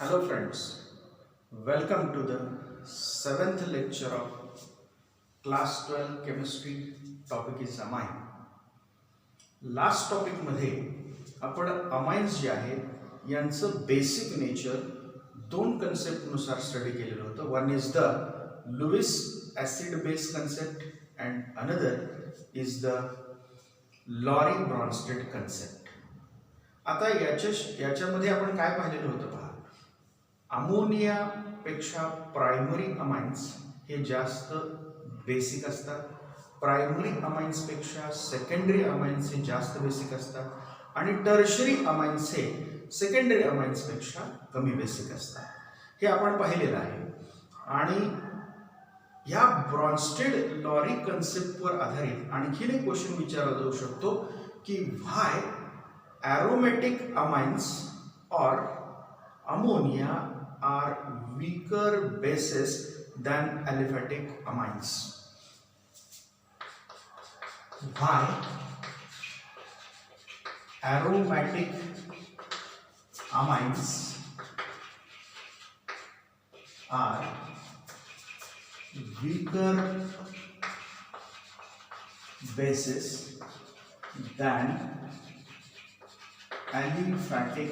Hello friends, welcome to the 7th lecture of class 12 chemistry. Topic is amine. Last topic मध्ये आपण amines जे आहेत यांचं basic nature दोन कन्सेप्ट नुसार स्टडी केलेलं होतं. One is the Lewis acid base concept and another is the Lowry Bronsted concept. आता याच्यामध्ये आपण काय पाहिलेलं होतं पहा, अमोनियापेक्षा प्रायमरी अमाइन्स हे जास्त बेसिक असतात, प्रायमरी अमाइन्सपेक्षा सेकंडरी अमाइन्स हे जास्त बेसिक असतात आणि टर्शरी अमाइन्स हे सेकंडरी अमाइन्सपेक्षा कमी बेसिक असतात. हे आपण पाहिलेलं आहे. आणि या ब्रॉन्स्टेड लॉरी कन्सेप्टवर आधारित आणखीन एक क्वेश्चन विचारला जाऊ शकतो की व्हाय aromatic amines or ammonia are weaker bases than aliphatic amines. Why aromatic amines are weaker bases than aliphatic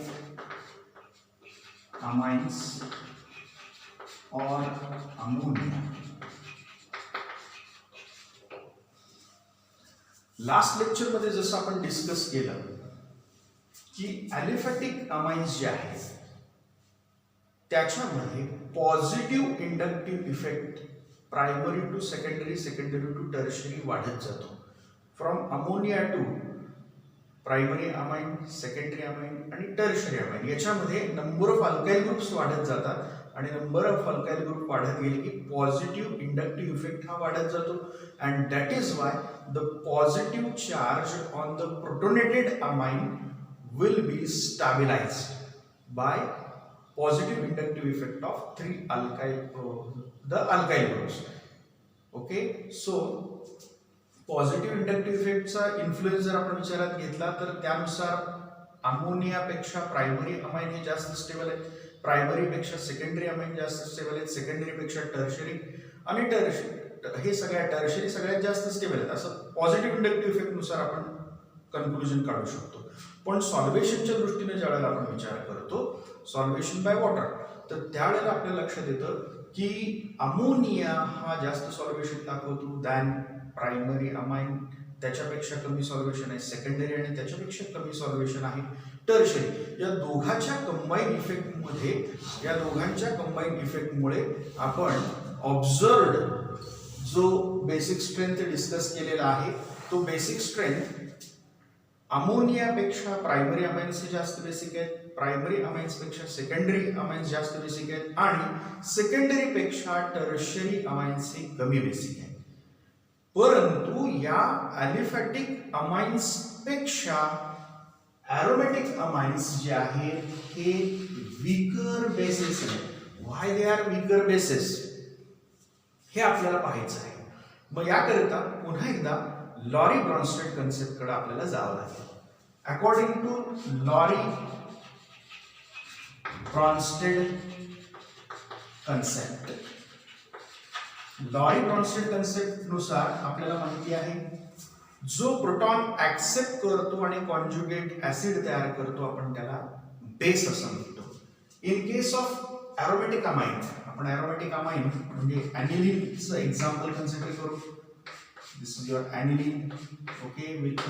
amines or ammonia. Last lecture मध्ये जसं आपण डिस्कस केलं की अलिफॅटिक अमाइन्स जे आहेत त्याच्यामध्ये positive inductive effect primary to secondary, secondary to tertiary वाढत जातो. From ammonia to primary amine, secondary amine आणि टर्शरी अमाइन याच्यामध्ये नंबर ऑफ अल्काइल ग्रुप्स वाढत जातात आणि नंबर ऑफ अल्काइल ग्रुप वाढत गेले की पॉझिटिव्ह इंडक्टिव्ह इफेक्ट हा वाढत जातो. And that is why the positive charge on the protonated amine will be stabilised by positive inductive effect of the alkyl groups. Okay, so positive inductive इफेक्टचा influence जर आपण विचारात घेतला तर त्यानुसार अमोनियापेक्षा प्रायमरी अमाइन हे जास्त स्टेबल आहेत, प्रायमरीपेक्षा सेकंडरी अमाइन जास्त स्टेबल आहेत, सेकंडरीपेक्षा टर्शरी आणि हे टर्शरी सगळ्यात जास्त स्टेबल आहेत. असं पॉझिटिव्ह इंडक्टिव्ह इफेक्ट नुसार आपण कन्क्लुजन काढू शकतो. पण सॉल्व्हेशनच्या दृष्टीने ज्या वेळेला आपण विचार करतो सॉल्व्हेशन बाय वॉटर, तर त्यावेळेला आपल्या लक्षात येतं की अमोनिया हा जास्त सॉल्व्हेशन दाखवतो दॅन प्रायमरी अमाइन, त्याच्यापेक्षा कमी सॉल्व्हेशन आहे सेकंडरी आणि त्याच्यापेक्षा कमी सॉल्व्हेशन आहे टर्शरी. या दोघांच्या कंबाईन इफेक्टमुळे आपण ऑब्झर्वड जो बेसिक स्ट्रेंथ डिस्कस केलेला आहे तो बेसिक स्ट्रेंथ अमोनियापेक्षा प्रायमरी अमाइन्स हे जास्त बेसिक आहेत, प्रायमरी अमाइन्सपेक्षा सेकंडरी अमाइन्स जास्त बेसिक आहेत आणि सेकंडरीपेक्षा टर्शरी अमाइन्स हे कमी बेसिक आहेत. परंतु या अलिफॅटिक अमाइन्स पेक्षा एरोमॅटिक अमाइन्स जे आहेत हे वीकर बेसिस आहेत. व्हाय दे आर वीकर बेसिस हे आपल्याला पाहायचं आहे. मग याकरिता पुन्हा एकदा लॉरी ब्रॉन्स्टेड कन्सेप्ट कडे आपल्याला जावं लागेल. According to Lowry Bronsted concept, Lowry Bronsted concept नुसार आपल्याला माहिती आहे जो प्रोटॉन ऍक्सेप्ट करतो आणि कॉन्जुगेट ऍसिड तयार करतो आपण त्याला बेस असं म्हणतो. In case of aromatic amine, आपण एरोमॅटिक अमाइन म्हणजे ॲनिलीनचं एक्झाम्पल कन्सिडर करू. This is your aniline, okay, with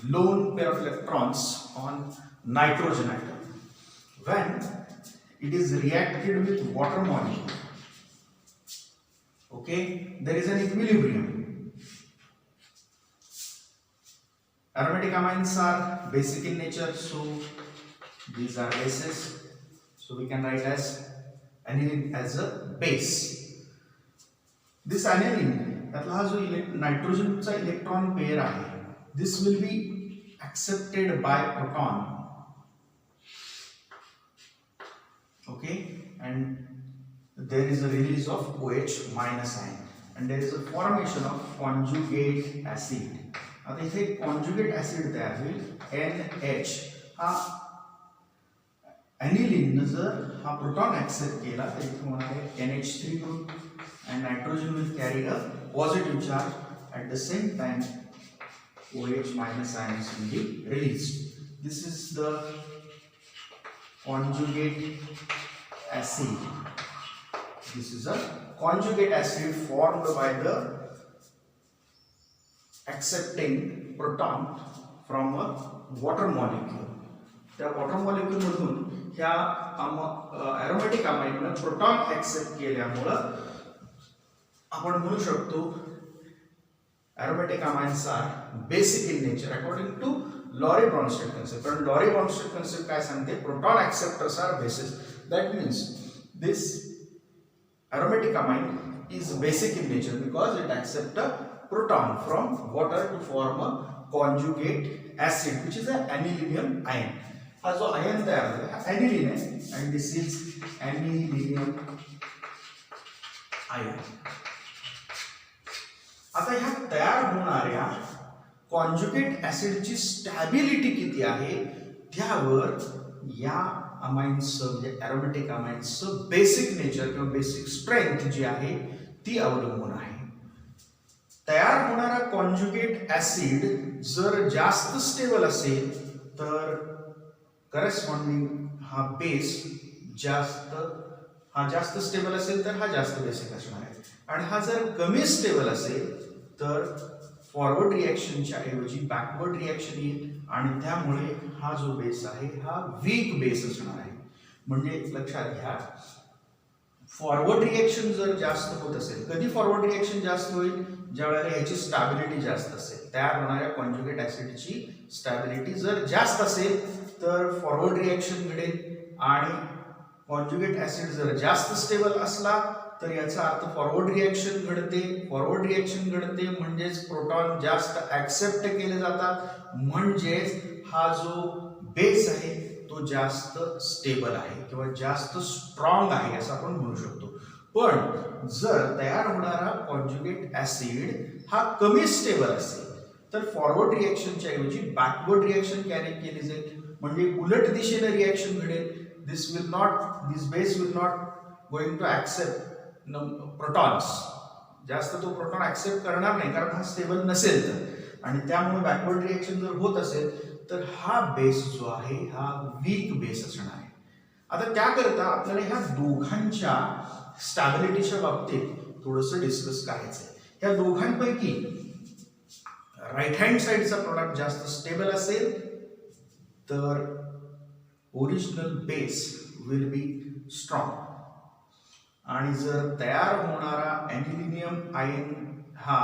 lone pair of electrons on nitrogen atom. When it is reacted with water molecule, okay, there is an equilibrium. Aromatic amines are basic in nature, so these are bases, so we can write as aniline as a base. This aniline त्यातला हा जो नायट्रोजनचा electron pair आहे, this will be accepted by proton, okay, and there is a release of OH minus ion and there is a formation of conjugate acid. आता इथे conjugate acid तयार होईल NH हा ॲनिलीन जर हा प्रोटॉन ऍक्सेप्ट केला तर इथे होणार आहे NH3 group and nitrogen will carry a positive charge. At the same time OH minus ions will be released. This is the conjugate acid. This is a conjugate acid formed by the accepting proton from a water molecule. त्या water molecule मधून ह्या एरोमॅटिक अमाइनने proton accept केल्यामुळं आपण म्हणू शकतो aromatic amines are basic in nature according to Lowry Bronsted concept. कारण Lowry Bronsted concept काय सांगते, proton acceptors are bases. That means this aromatic amine is basic in nature because it accept a proton from water to form a conjugate acid which is an anilinium ion. हा जो ion तयार होतो हा ॲनिलीन आहे and this is anilinium ion. आता ह्या तयार होणाऱ्या कॉन्जुगेट ऍसिडची स्टॅबिलिटी किती आहे त्यावर या अमाइन्सचं म्हणजे एरोमॅटिक अमाइन्सचं बेसिक नेचर किंवा बेसिक स्ट्रेंथ जी आहे ती अवलंबून आहे. तयार होणारा कॉन्जुगेट ऍसिड जर जास्त स्टेबल असेल तर करस्पॉन्डिंग हा बेस जास्त स्टेबल असेल तर हा जास्त बेसिक असणार आहे. आणि हा जर कमी स्टेबल असेल तर फॉरवर्ड रिएक्शनच्या ऐवजी बॅकवर्ड रिएक्शन येईल आणि त्यामुळे हा जो बेस आहे हा वीक बेस असणार आहे. म्हणजे लक्षात घ्या, फॉरवर्ड रिएक्शन जर जास्त होत असेल, कधी फॉरवर्ड रिएक्शन जास्त होईल, ज्या वेळेला ह्याची स्टॅबिलिटी जास्त असेल, तयार होणाऱ्या कॉन्जुगेट ऍसिडची स्टॅबिलिटी जर जास्त असेल तर फॉरवर्ड रिएक्शन घडेल. आणि कॉन्जुगेट ऍसिड जर जास्त स्टेबल असला तर याचा अर्थ फॉरवर्ड रिएक्शन घडते. फॉरवर्ड रिएक्शन घडते म्हणजेच प्रोटॉन जास्त ऍक्सेप्ट केले जातात, म्हणजेच हा जो बेस आहे तो जास्त स्टेबल आहे किंवा जास्त स्ट्रॉंग आहे असं आपण म्हणू शकतो. पण जर तयार होणारा कॉन्जुगेट ऍसिड हा कमी स्टेबल असेल तर फॉरवर्ड रिएक्शनच्या ऐवजी बॅकवर्ड रिएक्शन कॅरी केली जाईल, म्हणजे उलट दिशेने रिएक्शन घडेल. This base will not going to accept protons. जास्त तो प्रोटॉन ऍक्सेप्ट करणार नाही कारण हा स्टेबल नसेल तर. आणि त्यामुळे बॅकवर्ड रिएक्शन जर होत असेल तर हा बेस जो आहे हा वीक बेस असणार आहे. आता त्याकरता आपल्याला ह्या दोघांच्या स्टॅबिलिटीच्या बाबतीत थोडंसं डिस्कस करायचं आहे. ह्या दोघांपैकी राईट हँड साइडचा प्रोडक्ट जास्त स्टेबल असेल तर original base will be strong. आणि जर तयार होणारा ॲनिलिनियम आयन हा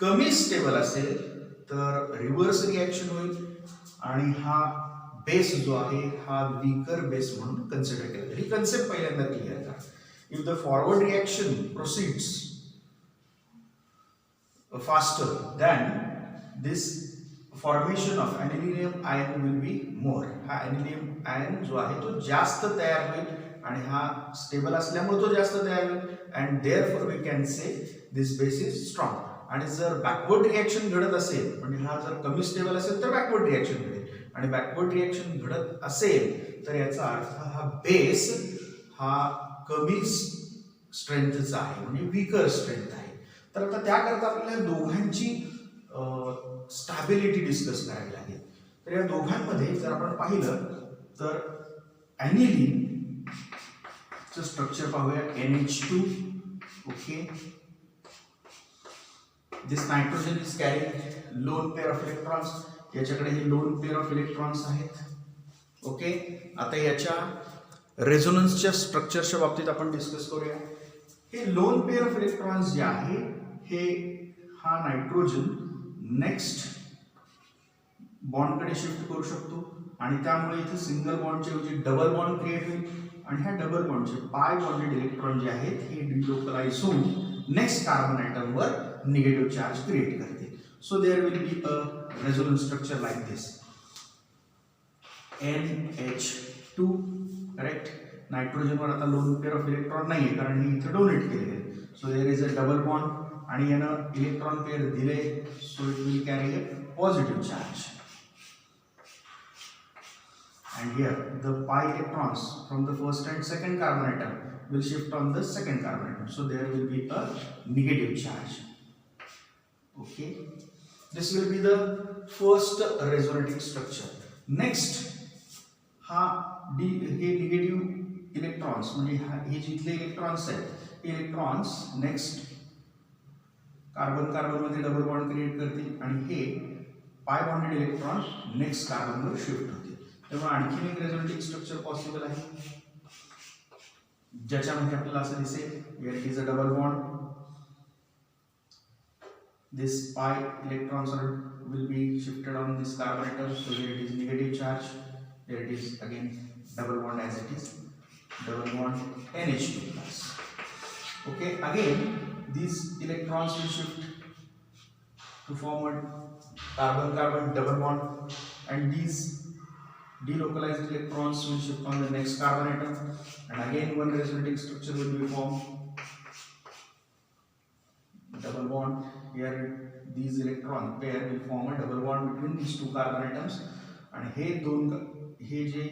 कमी स्टेबल असेल तर रिव्हर्स रिॲक्शन होईल आणि हा बेस जो आहे हा वीकर बेस म्हणून कन्सिडर केला. ही कन्सेप्ट पहिल्यांदा क्लिअर करा. If the forward reaction proceeds faster than this formation of anilinium ion will be more. हा ॲनिलिनियम आयन जो आहे तो जास्त तयार होईल आणि हा स्टेबल असल्यामुळे तो जास्त तयार होईल and therefore we can say this base is strong. आणि जर बॅकवर्ड रिॲक्शन घडत असेल म्हणजे हा जर कमी स्टेबल असेल तर बॅकवर्ड रिॲक्शन घडेल आणि बॅकवर्ड रिॲक्शन घडत असेल तर याचा अर्थ हा बेस हा कमी स्ट्रेंथचा आहे म्हणजे वीकर स्ट्रेंथ आहे. तर आता त्याकरता आपल्याला दोघांची स्टॅबिलिटी डिस्कस करावी लागेल. तर या दोघांमध्ये जर आपण पाहिलं तर ॲनिलीनचं स्ट्रक्चर पाहूया. NH2 okay. This nitrogen is carrying loan pair of electrons. याच्याकडे हे लोन पेअर ऑफ इलेक्ट्रॉन्स आहेत. ओके. आता याच्या रेझोनन्सच्या स्ट्रक्चरच्या बाबतीत आपण डिस्कस करूया. हे लोन पेअर ऑफ इलेक्ट्रॉन्स जे आहे हे हा नायट्रोजन नेक्स्ट बॉन्डकडे शिफ्ट करू शकतो आणि त्यामुळे इथे सिंगल बॉन्डच्या ऐवजी डबल बॉन्ड क्रिएट होईल आणि ह्या डबल बॉन्डचे पाय बॉन्डेड इलेक्ट्रॉन जे आहेत हे डिलोकलाइज होऊन नेक्स्ट कार्बन आयटमवर निगेटिव्ह चार्ज क्रिएट करतील. So there will be a resonance structure like this NH2 correct. नायट्रोजनवर आता लोन पेअर ऑफ इलेक्ट्रॉन नाही आहे कारण हे इथे डोनेट केलेले आहे. So there is a double bond आणि यानं इलेक्ट्रॉन पेअर दिले so it will carry a positive charge and here the pi electrons from the first and second carbon atom will shift on the second carbon atom, so there will be a negative charge. Okay, this will be the first resonating structure. Next, हा हे negative electrons म्हणजे हे जिथले electrons आहेत electrons next carbon carbon मध्ये double bond create करतील आणि हे पाय बॉन्डेड इलेक्ट्रॉन नेक्स्ट कार्बन वर शिफ्ट होतील. त्यामुळे आणखीन एक रेझोनेटिंग स्ट्रक्चर पॉसिबल आहे ज्याच्यामध्ये आपल्याला असं दिसेल here it is a double bond. This pi electrons will be shifted on this carbon atom, so here it is negative charge. Here it is again double bond as it is, double bond NH2 plus. Okay, again these electrons will shift to form a carbon-carbon double bond, and these delocalized electrons will shift on the next carbon atom, and again one resonating structure will be formed. Double bond. Here these electron pair will form a double bond between these two carbon atoms, and हे जे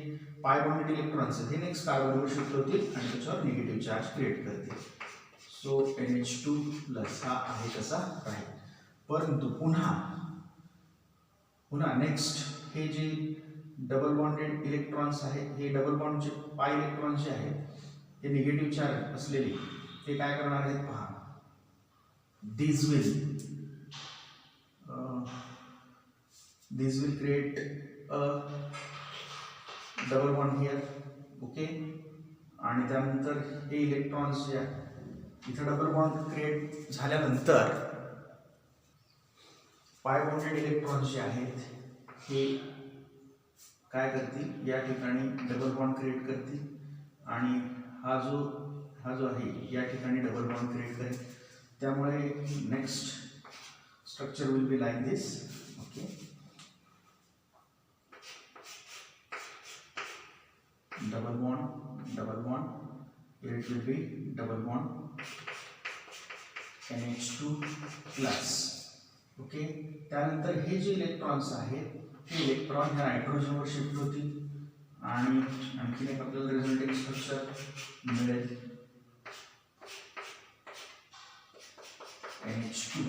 पाय bonded electrons आहेत हे next carbon वर shift होतील आणि त्याच्यावर negative charge create करतील. सो NH2 प्लस हा आहे तसा राहील. परंतु पुन्हा नेक्स्ट हे जे डबल बॉन्डेड इलेक्ट्रॉन्स आहेत हे डबल बॉन्डचे पाय इलेक्ट्रॉन्स जे आहेत हे निगेटिव्ह चार्ज असलेले ते काय करणार आहेत पहा. These will create a double bond here. Okay, आणि त्यानंतर हे इलेक्ट्रॉन्स जे आहेत इथे डबल बॉन्ड क्रिएट झाल्यानंतर पाय बॉन्डेड इलेक्ट्रॉन्स जे आहेत हे काय करतील या ठिकाणी डबल बॉन्ड क्रिएट करतील आणि हा जो आहे या ठिकाणी डबल बॉन्ड क्रिएट करेल. त्यामुळे next structure will be like this. Okay, double bond here it will be double bond NH2 plus. Okay, त्यानंतर हे जे इलेक्ट्रॉन्स आहेत हे इलेक्ट्रॉन ह्या नायट्रोजन वर शिफ्ट होतील आणि आणखीन एक आपल्याला रेझोनेटिंग स्ट्रक्चर मिळेल NH2.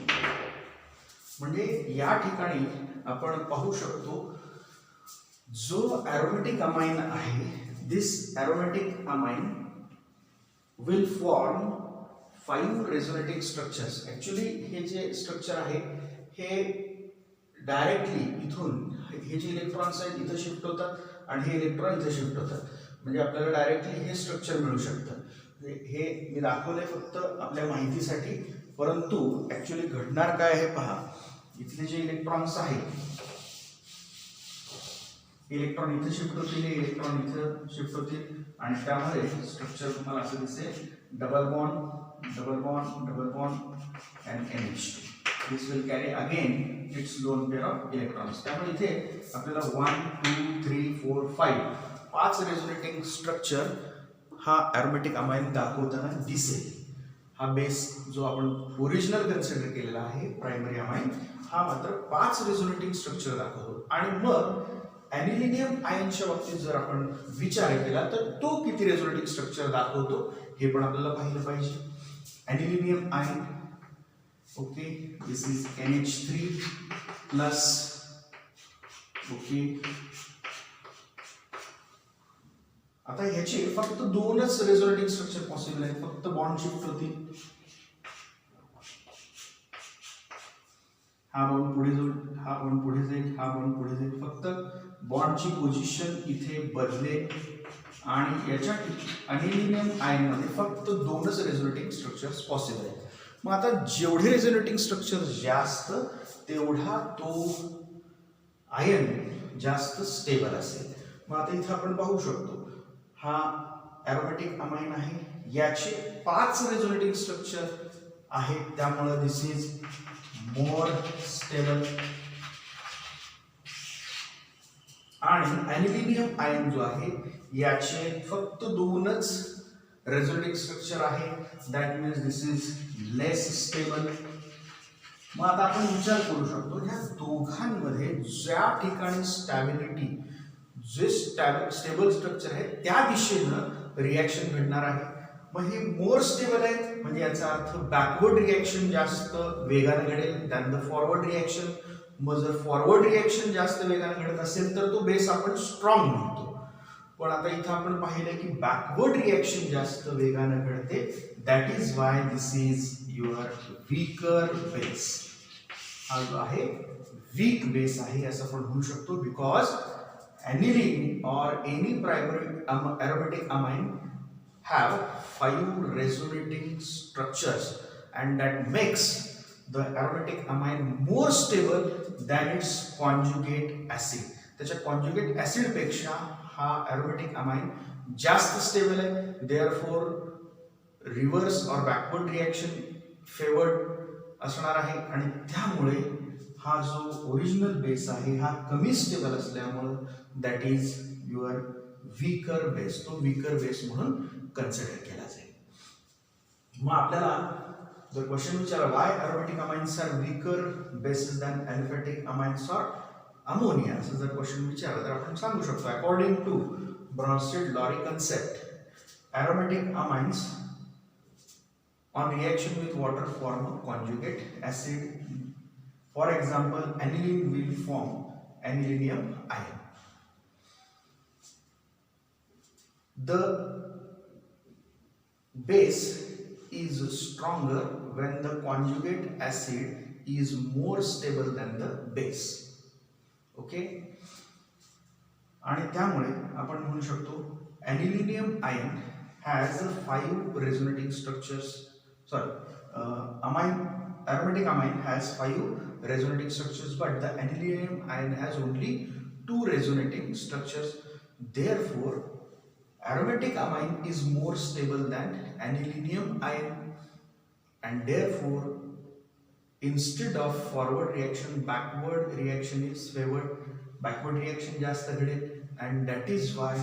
म्हणजे या ठिकाणी आपण पाहू शकतो जो एरोमेटिक अमाइन आहे this aromatic amine will form 5 resonating structures. Actually हे जे स्ट्रक्चर आहे हे डायरेक्टली इथून हे जे इलेक्ट्रॉन्स आहेत इथं शिफ्ट होतात आणि हे इलेक्ट्रॉन इथं शिफ्ट होतात. म्हणजे आपल्याला डायरेक्टली हे स्ट्रक्चर मिळू शकतं. हे मी दाखवलंय फक्त आपल्या माहितीसाठी, परंतु ऍक्च्युली घडणार काय आहे पहा. इथले जे इलेक्ट्रॉन्स आहेत इलेक्ट्रॉन इथे शिफ्ट होतील इलेक्ट्रॉन इथं शिफ्ट होतील आणि त्यामध्ये स्ट्रक्चर तुम्हाला असं दिसेल double bond and NH2. This will carry again its lone pair of electrons. त्यामुळे इथे आपल्याला 1 2 3 4 5 रेझोनेटिंग स्ट्रक्चर हा एरोमेटिक अमाइन दाखवताना दिसेल. हा बेस जो आपण ओरिजिनल कन्सिडर केलेला आहे प्रायमरी अमाइन हा मात्र 5 रेझोनेटिंग स्ट्रक्चर दाखवतो. आणि मग ॲनिलिनियम आयनच्या बाबतीत जर आपण विचार केला तर तो किती रेझोनेटिंग स्ट्रक्चर दाखवतो हे पण आपल्याला पाहिलं पाहिजे. Anilinium ion okay, this is NH3 plus. Okay, आता ह्याचे फक्त 2च रेझोनेटिंग स्ट्रक्चर पॉसिबल आहेत. फक्त बॉन्ड शिफ्ट होतील. हा बॉन्ड पुढे जाईल, हा बॉन्ड पुढे जाईल, हा बॉन्ड पुढे जाईल. फक्त बॉन्डची पोझिशन इथे बदलेल आणि याच्या ॲनिलिनियम आयन मध्ये फक्त 2च रेझोनेटिंग स्ट्रक्चर्स पॉसिबल आहेत. मग आता जेवढे रेझोनेटिंग स्ट्रक्चर जास्त तेवढा तो आयन जास्त स्टेबल असेल. मग आता इथे आपण पाहू शकतो हा एरोमेटिक अमाइन आहे, याचे 5 रेझोनेटिंग स्ट्रक्चर आहेत. त्यामुळे दिस इज मोर स्टेबल. आणि ॲनिलिनियम आयन जो आहे याचे फक्त 2च रेझोनेटिंग स्ट्रक्चर आहे. That means this is less stable. मग आता आपण विचार करू शकतो ह्या दोघांमध्ये ज्या ठिकाणी स्टॅबिलिटी जे स्टेबल स्ट्रक्चर आहे त्या दिशेनं रिॲक्शन घडणार आहे. मग हे मोर स्टेबल आहे म्हणजे याचा अर्थ बॅकवर्ड रिॲक्शन जास्त वेगाने घडेल दॅन द फॉरवर्ड रिॲक्शन. मग जर फॉरवर्ड रिॲक्शन जास्त वेगाने घडत असेल तर तो बेस आपण स्ट्रॉंग म्हणतो. पण आता इथं आपण पाहिलं की बॅकवर्ड रिॲक्शन जास्त वेगाने घडते, that is why this is your weaker base. हा जो आहे वीक बेस आहे असं आपण म्हणू शकतो, because aniline or any primary aromatic amine have 5 resonating structures and that makes the aromatic amine more stable than its conjugate acid. त्याच्या conjugate acid पेक्षा हा aromatic amine जास्त स्टेबल आहे. therefore reverse or backward reaction favored असणार आहे आणि त्यामुळे हा जो ओरिजिनल बेस आहे हा कमी स्टेबल असल्यामुळे that is your weaker base. तो वीकर बेस म्हणून कन्सिडर केला जाईल. मग आपल्याला जर क्वेश्चन विचारला why aromatic amines are weaker bases than aliphatic amines or ammonia असं जर क्वेश्चन विचारला तर आपण सांगू शकतो according to Bronsted Lowry concept aromatic amines on reaction with water form a conjugate acid. For example, aniline will form anilinium ion. The base is stronger when the conjugate acid is more stable than the base. Okay? आणि त्यामुळे आपण म्हणू शकतो anilinium ion has 5 resonating structures. Aromatic amine has 5 resonating structures, but the anilinium ion has only 2 resonating structures. Therefore, aromatic amine is more stable than anilinium ion, and therefore, instead of forward reaction, backward reaction is favored. Backward reaction जास्त घडेल, and that is why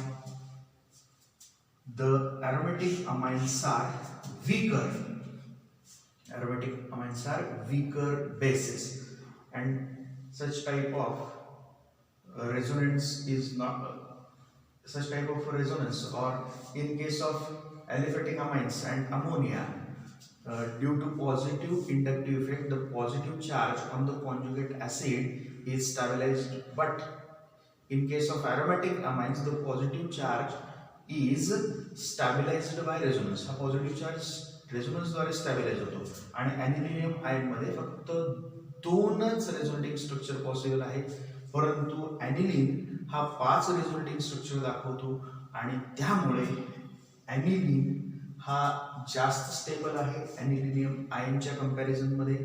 the aromatic amines are weaker. Aromatic amines are weaker bases, and such type of resonance is not such type of resonance, or in case of aliphatic amines and ammonia, due to positive inductive effect, the positive charge on the conjugate acid is stabilized, but in case of aromatic amines the positive charge is stabilized by resonance. हा positive charge resonance द्वारे स्टॅबिलाइज होतो आणि ॲनिलिनियम ion मध्ये फक्त 2च resonating structure possible आहे, परंतु ॲनिलिन हा 5 resonating structure दाखवतो आणि त्यामुळे ॲनिलिन हा जास्त स्टेबल आहे ॲनिलिनियम आयनच्या कंपॅरिझन मध्ये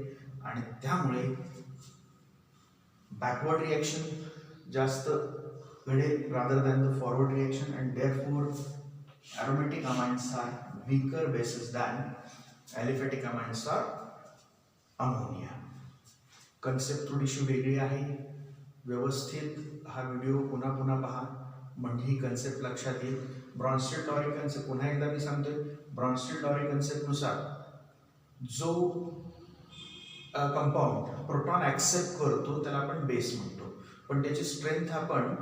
आणि त्यामुळे बॅकवर्ड रिॲक्शन जास्त घडेल rather than the forward reaction, and therefore aromatic amines are weaker bases than aliphatic amines or ammonia. Concept थोडीशी वेगळी आहे. व्यवस्थित हा व्हिडिओ पुन्हा पुन्हा पहा म्हणजे ही कन्सेप्ट लक्षात येईल. ब्रॉन्स्टेड-लॉरी कन्सेप्ट पुन्हा एकदा मी सांगतोय, ब्रॉन्स्टेड-लॉरी कन्सेप्टनुसार जो कंपाऊंड प्रोटॉन ऍक्सेप्ट करतो त्याला आपण बेस म्हणतो, पण त्याची स्ट्रेंथ आपण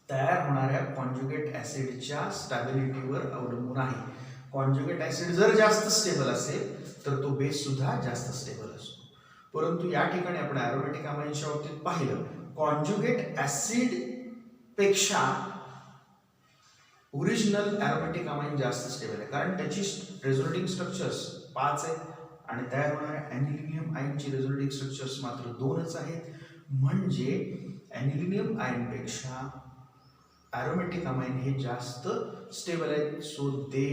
तयार होणाऱ्या कॉन्जुगेट ऍसिडच्या स्टॅबिलिटीवर अवलंबून आहे. कॉन्जुगेट ऍसिड जर जास्त स्टेबल असेल तर तो बेस सुद्धा जास्त स्टेबल असतो. परंतु या ठिकाणी आपण ॲरोमॅटिक अमाइनच्या बाबतीत पाहिलं कॉन्जुगेट ऍसिड पेक्षा ओरिजिनल ॲरोमॅटिक अमाइन जास्त स्टेबल आहे, कारण त्याची रेझोनेटिंग स्ट्रक्चर्स 5 आहेत आणि तयार होणाऱ्या ॲनिलिनियम आयनची रेझोनेटिंग स्ट्रक्चर्स मात्र 2च आहेत. म्हणजे ॲनिलिनियम आयन पेक्षा aromatic amine हे जास्त स्टेबल आहेत, so they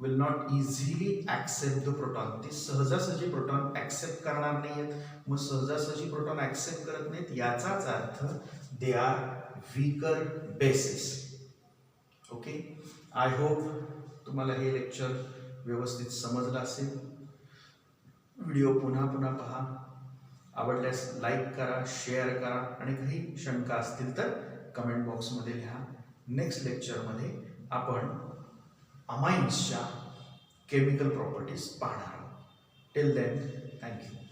will not easily accept the proton. ते सहजासहजी प्रोटॉन ऍक्सेप्ट करणार नाहीत. मग सहजासहजी प्रोटॉन ऍक्सेप्ट करत नाहीत याचाच अर्थ they are weaker basis. Okay, I hope तुम्हाला हे लेक्चर व्यवस्थित समजलं असेल. व्हिडिओ पुन्हा पुन्हा पहा, आवडल्यास लाईक करा, शेअर करा आणि काही शंका असतील तर कमेंट बॉक्समध्ये लिहा. नेक्स्ट लेक्चरमध्ये आपण अमाइन्सच्या केमिकल प्रॉपर्टीज पाहणार आहोत. Till then, thank you.